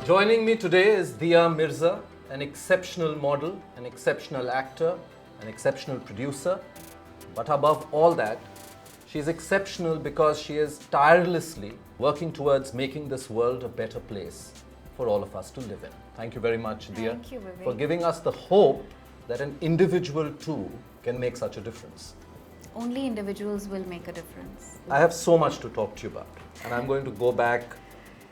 Joining me today is Dia Mirza, an exceptional model, an exceptional actor, an exceptional producer. But above all that, she is exceptional because she is tirelessly working towards making this world a better place for all of us to live in. Thank you very much, Dia, Thank you, Vivek. for giving us the hope that an individual too can make such a difference. Only individuals will make a difference. I have so much to talk to you about, and I'm going to go back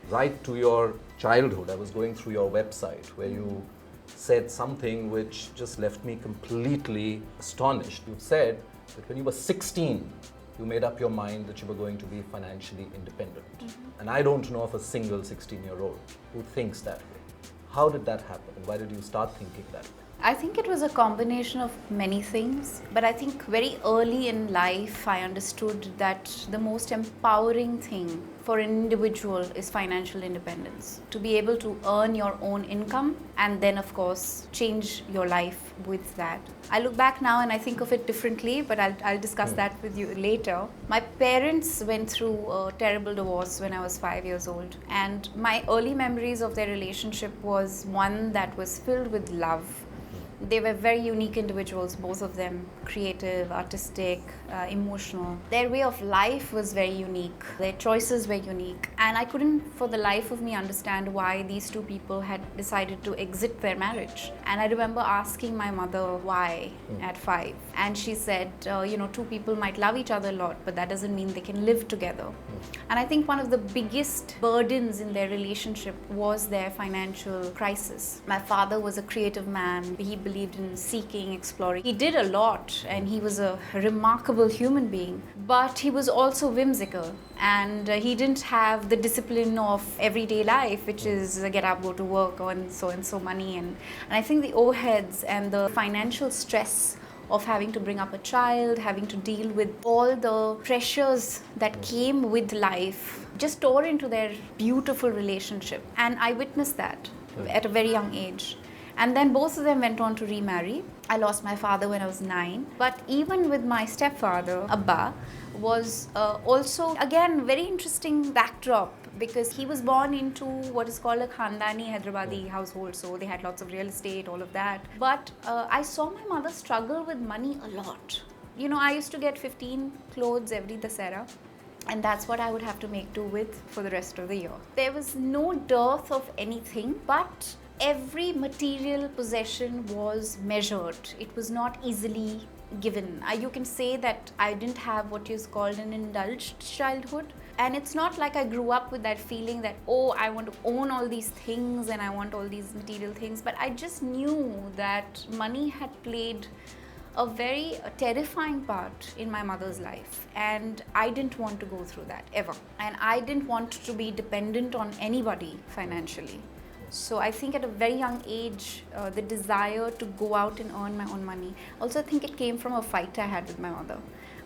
right to your childhood. I was going through your website where you said something which just left me completely astonished. You said that when you were 16, you made up your mind that you were going to be financially independent. And I don't know of a single 16-year-old who thinks that way. How did that happen? Why did you start thinking that way? I think it was a combination of many things, but I think very early in life I understood that the most empowering thing for an individual is financial independence. To be able to earn your own income and then of course change your life with that. I look back now and I think of it differently, but I'll discuss that with you later. My parents went through a terrible divorce when I was 5 years old, and my early memories of their relationship was one that was filled with love. They were very unique individuals, both of them, creative, artistic, emotional. Their way of life was very unique. Their choices were unique. And I couldn't for the life of me understand why these two people had decided to exit their marriage. And I remember asking my mother why at 5. And she said, two people might love each other a lot, but that doesn't mean they can live together. And I think one of the biggest burdens in their relationship was their financial crisis. My father was a creative man. He believed in seeking, exploring. He did a lot and he was a remarkable human being, but he was also whimsical, and he didn't have the discipline of everyday life, which is get up, go to work, earn so and so money. And I think the overheads and the financial stress of having to bring up a child, having to deal with all the pressures that came with life, just tore into their beautiful relationship. And I witnessed that at a very young age. And then both of them went on to remarry. I lost my father when I was 9. But even with my stepfather, Abba, was also, again, very interesting backdrop, because he was born into what is called a Khandani Hyderabadi household. So they had lots of real estate, all of that. But I saw my mother struggle with money a lot. I used to get 15 clothes every Dasera, and that's what I would have to make do with for the rest of the year. There was no dearth of anything, but every material possession was measured. It was not easily given. You can say that I didn't have what is called an indulged childhood. And it's not like I grew up with that feeling that, I want to own all these things and I want all these material things. But I just knew that money had played a very terrifying part in my mother's life, and I didn't want to go through that ever. And I didn't want to be dependent on anybody financially. So I think at a very young age, the desire to go out and earn my own money. Also, I think it came from a fight I had with my mother.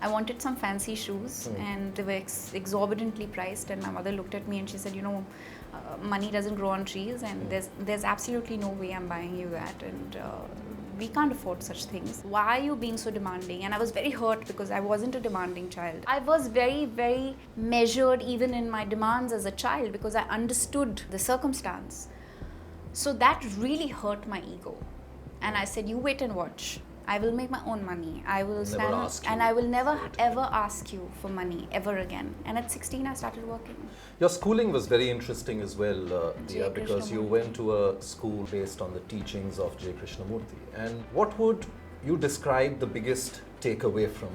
I wanted some fancy shoes and they were exorbitantly priced, and my mother looked at me and she said, money doesn't grow on trees, and there's absolutely no way I'm buying you that, and we can't afford such things. Why are you being so demanding? And I was very hurt because I wasn't a demanding child. I was very, very measured even in my demands as a child because I understood the circumstance. So that really hurt my ego. And I said, you wait and watch. I will make my own money. I will stand up and I will never ever ask you for money ever again. And at 16, I started working. Your schooling was very interesting as well, Dia, because you went to a school based on the teachings of J. Krishnamurti. And what would you describe the biggest takeaway from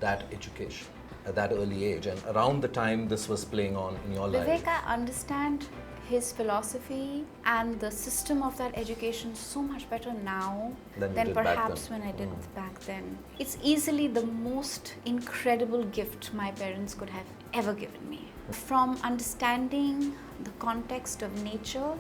that education at that early age and around the time this was playing on in your life? Vivek, I understand his philosophy and the system of that education so much better now than perhaps when I did back then. It's easily the most incredible gift my parents could have ever given me. From understanding the context of nature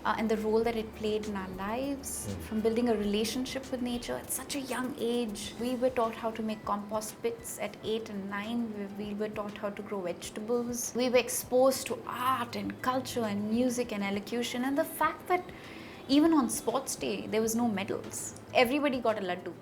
and the role that it played in our lives, from building a relationship with nature at such a young age. We were taught how to make compost pits at 8 and 9. We were taught how to grow vegetables. We were exposed to art and culture and music and elocution, and the fact that even on sports day there was no medals. Everybody got a laddu.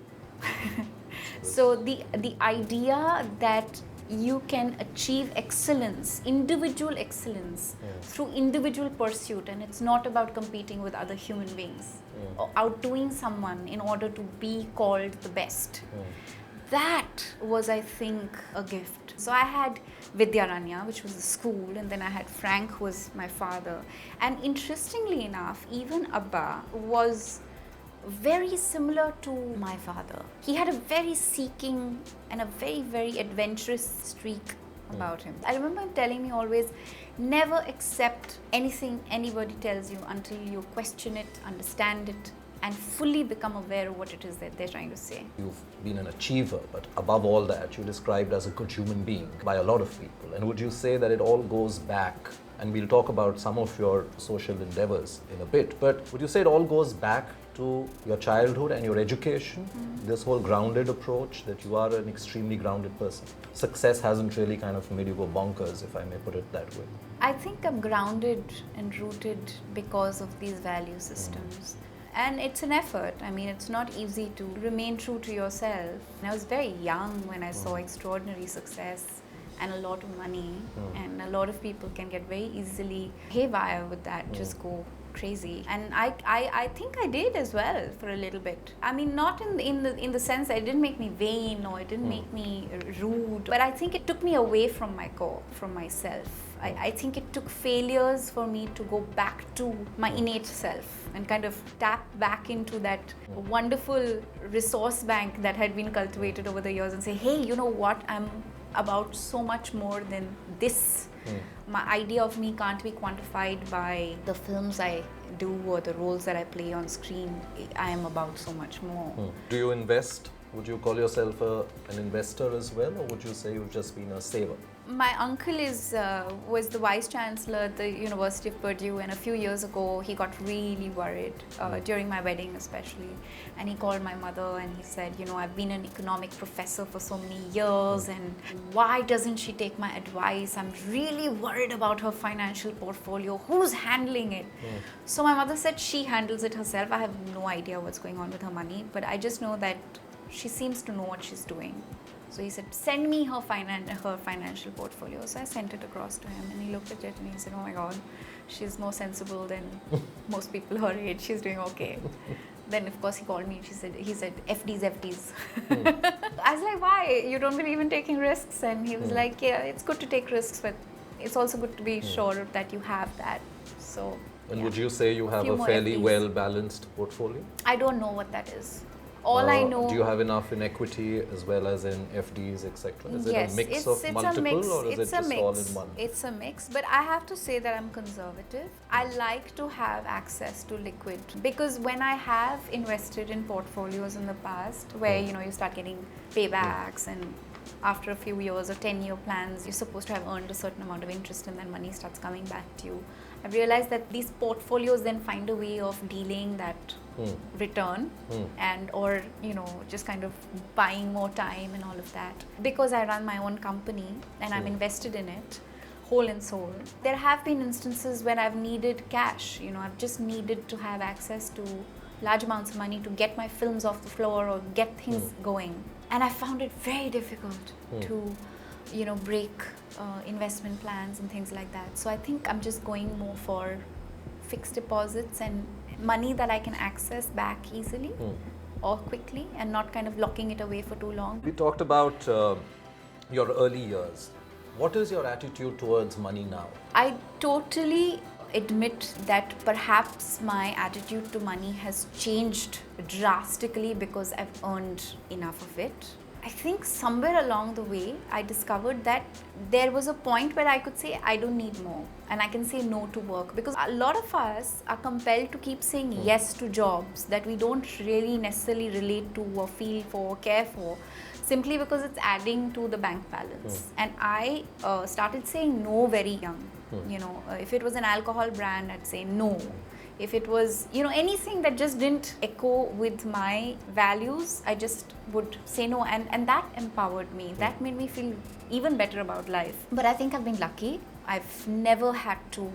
So the idea that you can achieve excellence, individual excellence, through individual pursuit, and it's not about competing with other human beings or outdoing someone in order to be called the best. That was, I think, a gift. So I had Vidyaranya, which was a school, and then I had Frank, who was my father. And interestingly enough, even Abba was very similar to my father. He had a very seeking and a very, very adventurous streak about him. I remember him telling me always, never accept anything anybody tells you until you question it, understand it, and fully become aware of what it is that they're trying to say. You've been an achiever, but above all that, you're described as a good human being by a lot of people. And would you say that it all goes back, and we'll talk about some of your social endeavors in a bit, but would you say it all goes back to your childhood and your education? This whole grounded approach, that you are an extremely grounded person. Success hasn't really kind of made you go bonkers, if I may put it that way. I think I'm grounded and rooted because of these value systems. And it's an effort. I mean, it's not easy to remain true to yourself. And I was very young when I saw extraordinary success and a lot of money. And a lot of people can get very easily haywire with that, just go crazy. And I think I did as well for a little bit. I mean, not in the sense that it didn't make me vain or it didn't make me rude, but I think it took me away from my core, from myself. I think it took failures for me to go back to my innate self and kind of tap back into that wonderful resource bank that had been cultivated over the years and say, hey, you know what, I'm about so much more than this. My idea of me can't be quantified by the films I do or the roles that I play on screen. I am about so much more. Do you invest? Would you call yourself an investor as well, or would you say you've just been a saver? My uncle was the vice chancellor at the University of Purdue, and a few years ago he got really worried during my wedding especially, and he called my mother and he said, I've been an economic professor for so many years, and why doesn't she take my advice? I'm really worried about her financial portfolio. Who's handling it? So my mother said she handles it herself. I have no idea what's going on with her money, but I just know that she seems to know what she's doing. So he said, send me her financial portfolio. So I sent it across to him, and he looked at it and he said, oh my God, she's more sensible than most people her age. She's doing okay. Then of course he called me and he said, FDs. I was like, why? You don't believe in taking risks? And he was like, yeah, it's good to take risks, but it's also good to be sure that you have that. So. And would you say you have a fairly well-balanced portfolio? I don't know what that is. All I know. Do you have enough in equity as well as in FDs, etc.? Is it a mix of multiple, or is it just all in one? It's a mix, but I have to say that I'm conservative. I like to have access to liquid, because when I have invested in portfolios in the past where you start getting paybacks, and after a few years or 10-year plans, you're supposed to have earned a certain amount of interest and then money starts coming back to you. I've realized that these portfolios then find a way of delaying that return and or just kind of buying more time and all of that. Because I run my own company and I'm invested in it whole and soul, there have been instances when I've needed cash. I've just needed to have access to large amounts of money to get my films off the floor or get things going. And I found it very difficult to break investment plans and things like that. So I think I'm just going more for fixed deposits and money that I can access back easily or quickly, and not kind of locking it away for too long. We talked about your early years. What is your attitude towards money now? I totally admit that perhaps my attitude to money has changed drastically because I've earned enough of it. I think somewhere along the way, I discovered that there was a point where I could say, I don't need more, and I can say no to work, because a lot of us are compelled to keep saying yes to jobs that we don't really necessarily relate to or feel for or care for, simply because it's adding to the bank balance. And I started saying no very young. If it was an alcohol brand, I'd say no. If it was, anything that just didn't echo with my values, I just would say no. And that empowered me. That made me feel even better about life. But I think I've been lucky. I've never had to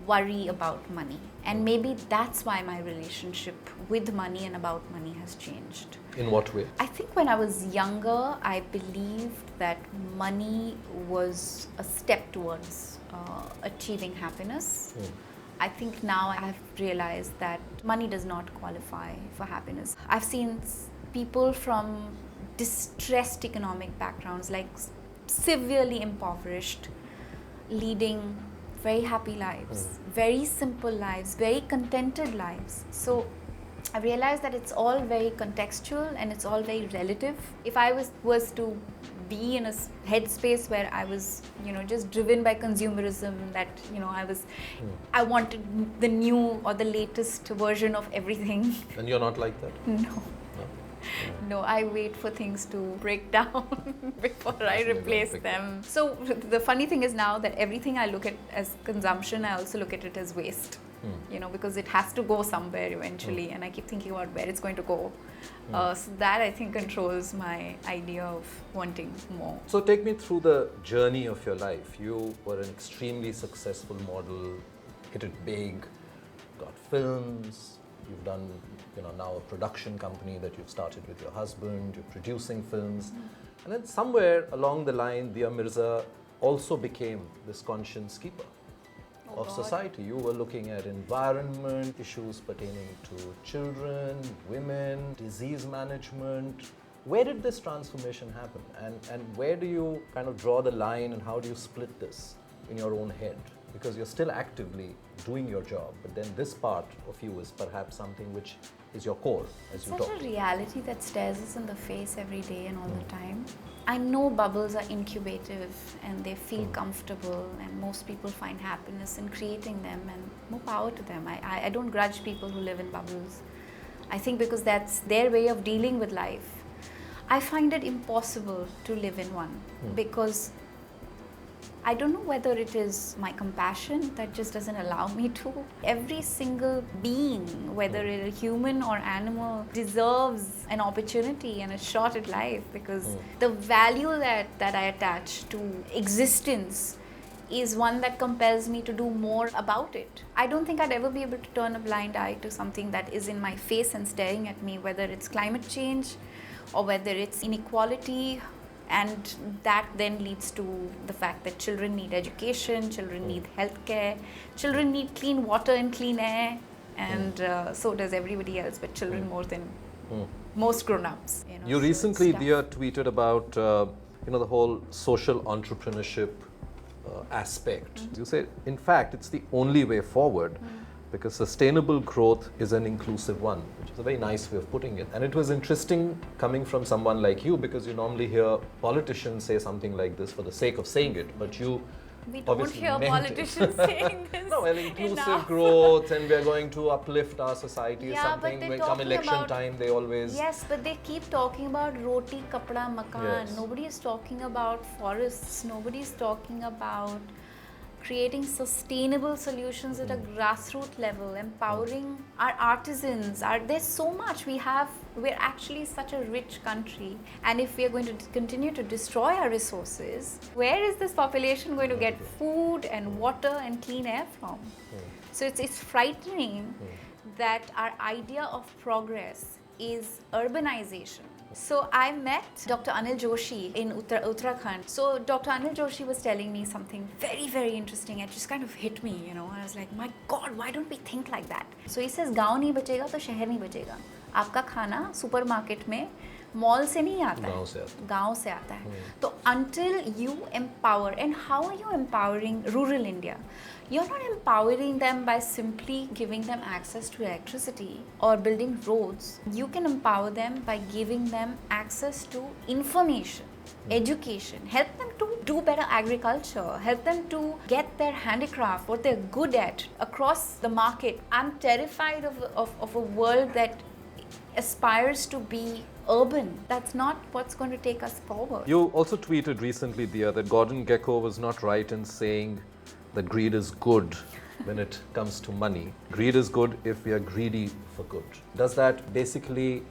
worry about money. And maybe that's why my relationship with money and about money has changed. In what way? I think when I was younger, I believed that money was a step towards achieving happiness. I think now I have realized that money does not qualify for happiness. I've seen people from distressed economic backgrounds, like severely impoverished, leading very happy lives, very simple lives, very contented lives. So I realized that it's all very contextual and it's all very relative. If I was to be in a headspace where I was, just driven by consumerism, that, I wanted the new or the latest version of everything. And you're not like that? No. No, I wait for things to break down before I replace them. So the funny thing is now that everything I look at as consumption, I also look at it as waste. Because it has to go somewhere eventually, and I keep thinking about where it's going to go. So that, I think, controls my idea of wanting more. So take me through the journey of your life. You were an extremely successful model, hit it big, got films, you've done now a production company that you've started with your husband, you're producing films. And then somewhere along the line, Dia Mirza also became this conscience keeper of society. You were looking at environment, issues pertaining to children, women, disease management. Where did this transformation happen? And where do you kind of draw the line, and how do you split this in your own head? Because you're still actively doing your job, but then this part of you is perhaps something which is your core, as you talk. Such a reality that stares us in the face every day and all the time. I know bubbles are incubative and they feel comfortable, and most people find happiness in creating them, and more power to them. I don't grudge people who live in bubbles. I think because that's their way of dealing with life. I find it impossible to live in one because I don't know whether it is my compassion that just doesn't allow me to. Every single being, whether it is a human or animal, deserves an opportunity and a shot at life, because the value that I attach to existence is one that compels me to do more about it. I don't think I'd ever be able to turn a blind eye to something that is in my face and staring at me, whether it's climate change or whether it's inequality. And that then leads to the fact that children need education, children need healthcare, children need clean water and clean air, and so does everybody else, but children more than most grown-ups. You recently, Dia, tweeted about the whole social entrepreneurship aspect. You said, in fact, it's the only way forward. Because sustainable growth is an inclusive one, which is a very nice way of putting it. And it was interesting coming from someone like you, because you normally hear politicians say something like this for the sake of saying it, but you we don't hear politicians saying this. No, well, inclusive growth, and we're going to uplift our society, yeah, something. When come election time, they always... Yes, but they keep talking about roti, kapda, makan. Yes. Nobody is talking about forests. Nobody is talking about creating sustainable solutions at a grassroots level, empowering our artisans. There's so much we're actually such a rich country, and if we're going to continue to destroy our resources, where is this population going to get food and water and clean air from? So it's frightening that our idea of progress is urbanization. So I met Dr. Anil Joshi in Uttarakhand. So Dr. Anil Joshi was telling me something very, very interesting. It just kind of hit me, I was like, my God, why don't we think like that? So he says, गाँव नहीं बचेगा तो शहर नहीं बचेगा. आपका खाना supermarket में मॉल से नहीं आता है, गाँव से आता है. तो until you empower, and how are you empowering rural India? You're not empowering them by simply giving them access to electricity or building roads. You can empower them by giving them access to information, education, help them to do better agriculture, help them to get their handicraft, what they're good at, across the market. I'm terrified of a world that aspires to be urban. That's not what's going to take us forward. You also tweeted recently, Dia, that Gordon Gekko was not right in saying that greed is good when it comes to money. Greed is good if we are greedy for good. Does that basically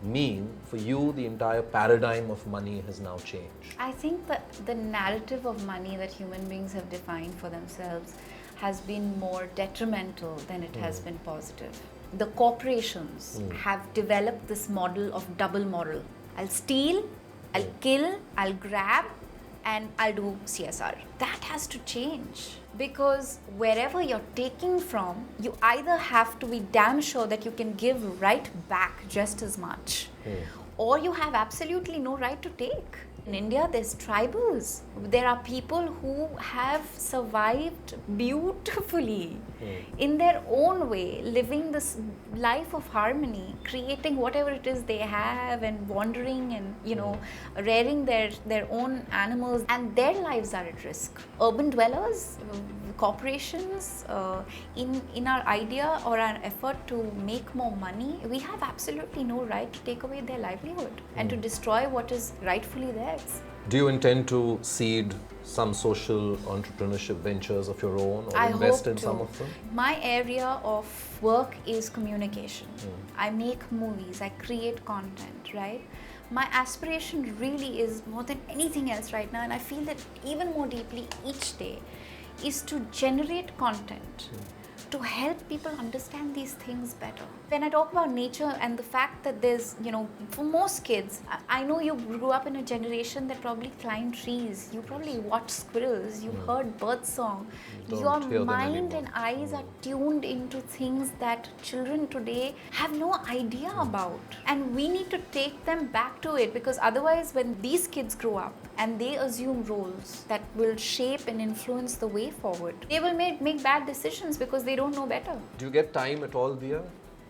mean for you the entire paradigm of money has now changed? I think that the narrative of money that human beings have defined for themselves, has been more detrimental than it has been positive. The corporations have developed this model of double moral. I'll steal, I'll kill, I'll grab, and I'll do CSR. That has to change, because wherever you're taking from, you either have to be damn sure that you can give right back just as much, or you have absolutely no right to take. In India, there's tribals. There are people who have survived beautifully in their own way, living this life of harmony, creating whatever it is they have and wandering and, rearing their own animals, and their lives are at risk. Urban dwellers, corporations, in our idea or our effort to make more money, we have absolutely no right to take away their livelihood and to destroy what is rightfully theirs. Do you intend to seed some social entrepreneurship ventures of your own, or I invest hope in to. some of them? My area of work is communication. I make movies, I create content, right? My aspiration really is, more than anything else right now, and I feel that even more deeply each day, is to generate content to help people understand these things better. When I talk about nature and the fact that there's, for most kids, I know you grew up in a generation that probably climbed trees, you probably watched squirrels, you heard bird song. Your mind and eyes are tuned into things that children today have no idea about. And we need to take them back to it, because otherwise when these kids grow up and they assume roles that will shape and influence the way forward, they will make bad decisions because they don't know better. Do you get time at all, Dia?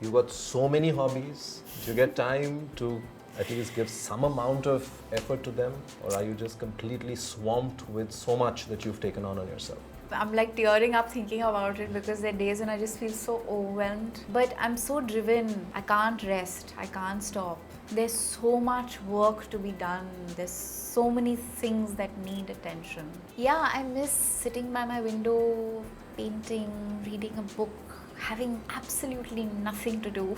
You got so many hobbies. Do you get time to at least give some amount of effort to them? Or are you just completely swamped with so much that you've taken on yourself? I'm like tearing up thinking about it, because there are days when I just feel so overwhelmed. But I'm so driven. I can't rest. I can't stop. There's so much work to be done. There's so many things that need attention. Yeah, I miss sitting by my window, painting, reading a book, having absolutely nothing to do.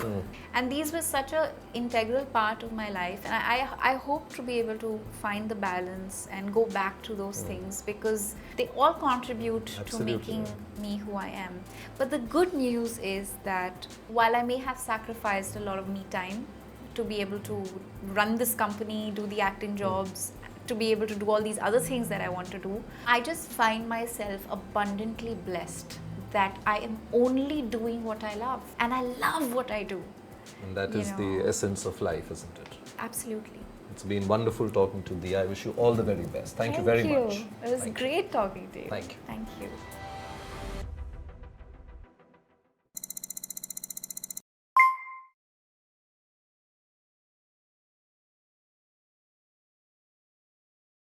And these were such an integral part of my life, and I hope to be able to find the balance and go back to those things, because they all contribute to making me who I am. But the good news is that while I may have sacrificed a lot of me time to be able to run this company, do the acting jobs, to be able to do all these other things that I want to do, I just find myself abundantly blessed that I am only doing what I love, and I love what I do. And that is the essence of life, isn't it? Absolutely. It's been wonderful talking to Dia. I wish you all the very best. Thank you very much. It was great talking to you. Thank you. Thank you.